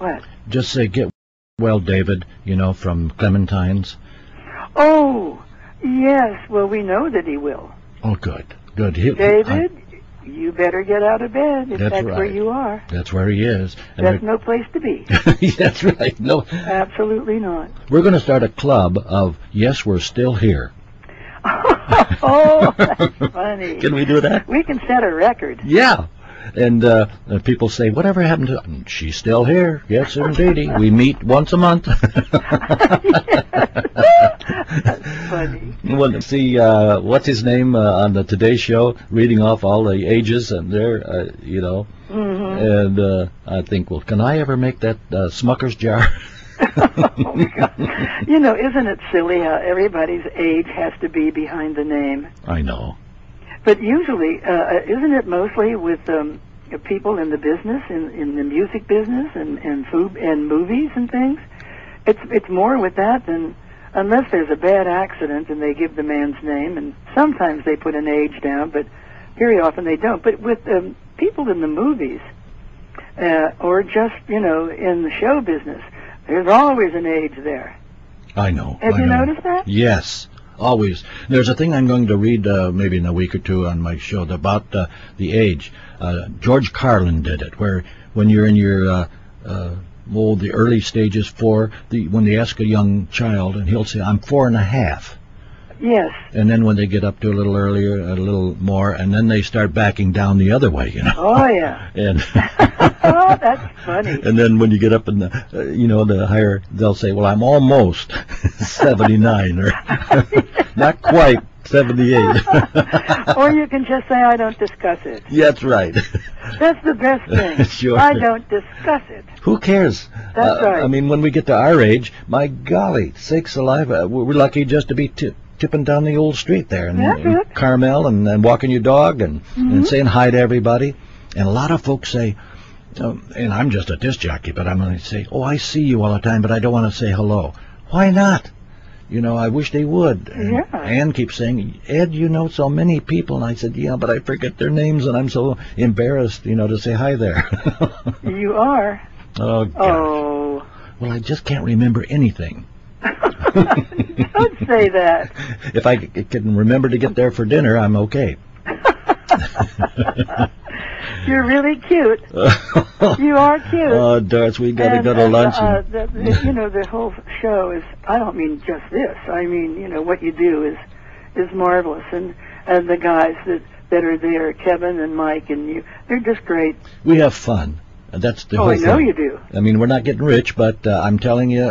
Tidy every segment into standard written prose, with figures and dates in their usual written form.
What? Just say, get well, David, from Clementine's. Oh, yes. Well, we know that he will. Oh, good. David, you better get out of bed if that's right. where you are. That's where he is. And that's no place to be. That's right. No. Absolutely not. We're going to start a club of, yes, we're still here. Oh, that's funny. Can we do that? We can set a record. Yeah. And people say, whatever happened to... She's still here. Yes, indeedy. We meet once a month. That's funny. Well, see, what's his name on the Today Show, reading off all the ages, and they're, Mm-hmm. And I think, well, can I ever make that Smucker's jar? Oh, God. Isn't it silly how everybody's age has to be behind the name? I know. But usually, isn't it mostly with people in the business, in the music business, and food and movies and things? It's more with that than, unless there's a bad accident and they give the man's name, and sometimes they put an age down, but very often they don't. But with people in the movies, or just in the show business, there's always an age there. I know. Have you noticed that? Yes. Always. There's a thing I'm going to read maybe in a week or two on my show about the age. George Carlin did it, where when you're in your the early stages, when they ask a young child, and he'll say, I'm 4.5. Yes. And then when they get up to a little earlier, a little more, and then they start backing down the other way, Oh, yeah. And oh, that's funny. And then when you get up in the, the higher, they'll say, well, I'm almost 79, or not quite 78. Or you can just say, I don't discuss it. Yeah, that's right. That's the best thing. Sure. I don't discuss it. Who cares? That's right. I mean, when we get to our age, my golly, sakes alive, we're lucky just to be tipping down the old street there, and Carmel, and walking your dog, and saying hi to everybody. And a lot of folks say, and I'm just a disc jockey, but I'm going to say, oh, I see you all the time, but I don't want to say hello. Why not? I wish they would. Yeah. Ann keeps saying, Ed, so many people. And I said, yeah, but I forget their names, and I'm so embarrassed, to say hi there. You are. Oh, God. Oh. Well, I just can't remember anything. Don't say that. If I can remember to get there for dinner, I'm okay. You're really cute. You are cute. Oh, Doris, we got to go to lunch. The whole show is, I don't mean just this. I mean, what you do is marvelous. And the guys that are there, Kevin and Mike and you, they're just great. We have fun. That's the whole thing. I know you do. I mean, we're not getting rich, but I'm telling you,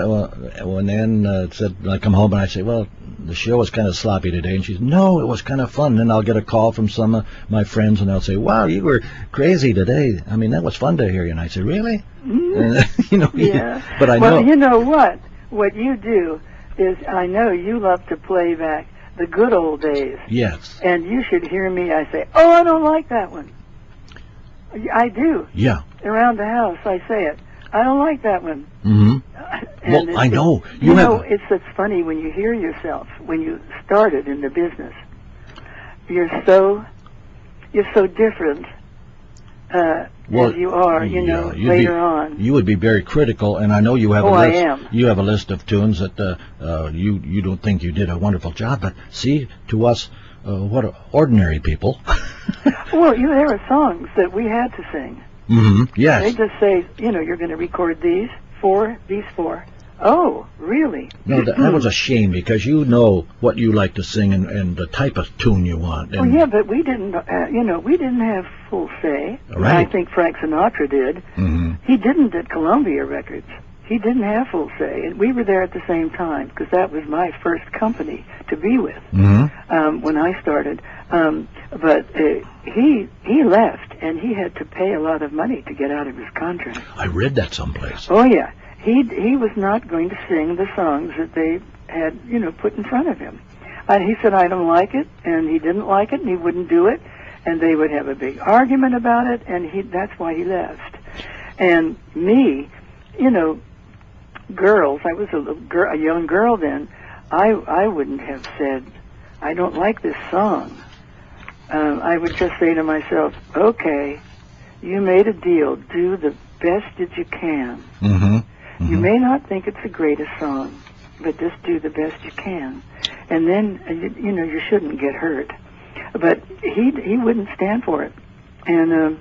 when Ann said, I come home and I say, well, the show was kind of sloppy today, and she said, no, it was kind of fun. Then I'll get a call from some of my friends, and they'll say, wow, you were crazy today. I mean, that was fun to hear you. And I say, really? Yeah. But I know. Well, you know what? What you do is, I know you love to play back the good old days. Yes. And you should hear me. I say, oh, I don't like that one. I do. Yeah. Around the house, I say it. I don't like that one. Mm-hmm. Well, I know. It's funny when you hear yourself, when you started in the business, you're so different as you are, later on. You would be very critical, and I know you have a list. I am. You have a list of tunes that you don't think you did a wonderful job, but see, to us, what are ordinary people. Well, there are songs that we had to sing. Mm-hmm. Yes. They just say, you're going to record these four. Oh, really? No, that was a shame, because you know what you like to sing and the type of tune you want. Oh, yeah, but we didn't, we didn't have full say. Right. I think Frank Sinatra did. Mm-hmm. He didn't at Columbia Records. He didn't have full say, and we were there at the same time, because that was my first company to be with when I started. But he left, and he had to pay a lot of money to get out of his contract. I read that someplace. Oh, yeah. He was not going to sing the songs that they had, put in front of him. He said, I don't like it, and he didn't like it, and he wouldn't do it, and they would have a big argument about it, and that's why he left. And me, girls, I was a young girl then, I wouldn't have said, I don't like this song. I would just say to myself, okay, you made a deal, do the best that you can. Mm-hmm. You may not think it's the greatest song, but just do the best you can. And then, you know, you shouldn't get hurt. But he wouldn't stand for it. And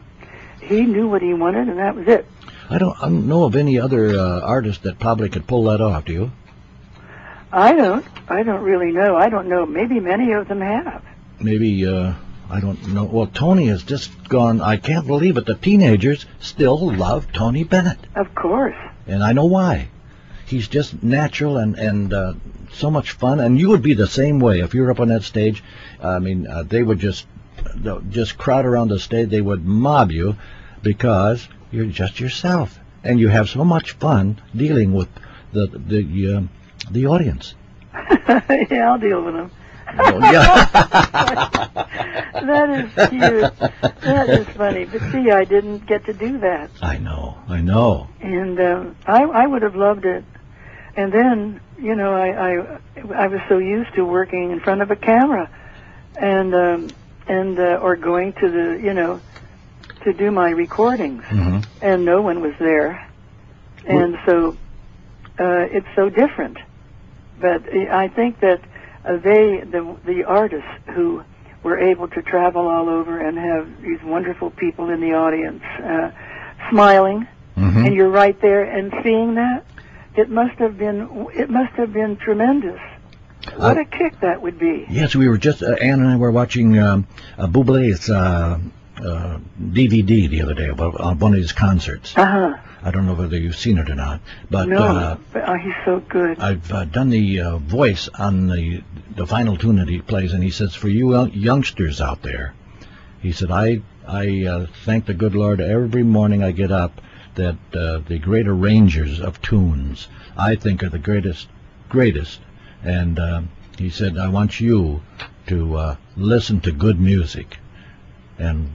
he knew what he wanted, and that was it. I don't know of any other artist that probably could pull that off, do you? I don't really know. I don't know. Maybe many of them have. Maybe, I don't know. Well, Tony has just gone, I can't believe it, the teenagers still love Tony Bennett. Of course. And I know why. He's just natural and so much fun. And you would be the same way if you were up on that stage. I mean, they would just crowd around the stage. They would mob you because you're just yourself. And you have so much fun dealing with the audience. Yeah, I'll deal with them. Oh, yeah. That is cute. That is funny. But see, I didn't get to do that. I know. And I would have loved it. And then, you know, I was so used to working in front of a camera, and or going to the, you know, to do my recordings, and no one was there, and so it's so different. But I think that the artists who were able to travel all over and have these wonderful people in the audience smiling, and you're right there and seeing that, it must have been tremendous. What a kick that would be. Yes, we were just Ann and I were watching Bublé's DVD the other day about one of his concerts. I don't know whether you've seen it or not, but no, he's so good. I've done the voice on the final tune that he plays, and he says, for you youngsters out there, he said, I thank the good Lord every morning I get up that the great arrangers of tunes, I think, are the greatest. And he said, I want you to listen to good music. And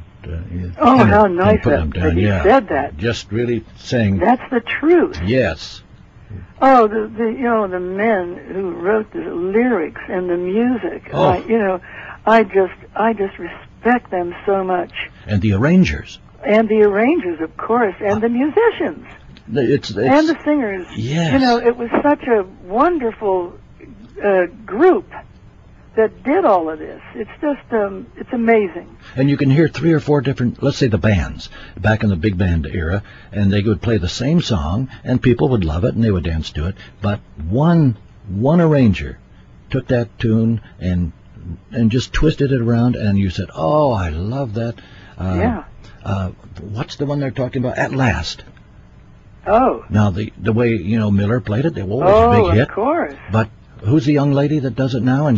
how nice that he said that. Just really saying that's the truth. Yes. Oh, the men who wrote the lyrics and the music. Oh. I just respect them so much. And the arrangers. And the arrangers, of course, and the musicians. It's and the singers. Yes. You know, it was such a wonderful group that did all of this. It's just, it's amazing. And you can hear 3 or 4 different, let's say the bands, back in the big band era, and they would play the same song, and people would love it, and they would dance to it. But one arranger took that tune and just twisted it around, and you said, oh, I love that. Yeah. What's the one they're talking about? At Last. Oh. Now, the way, Miller played it, it was a big hit. Of course. But who's the young lady that does it now? And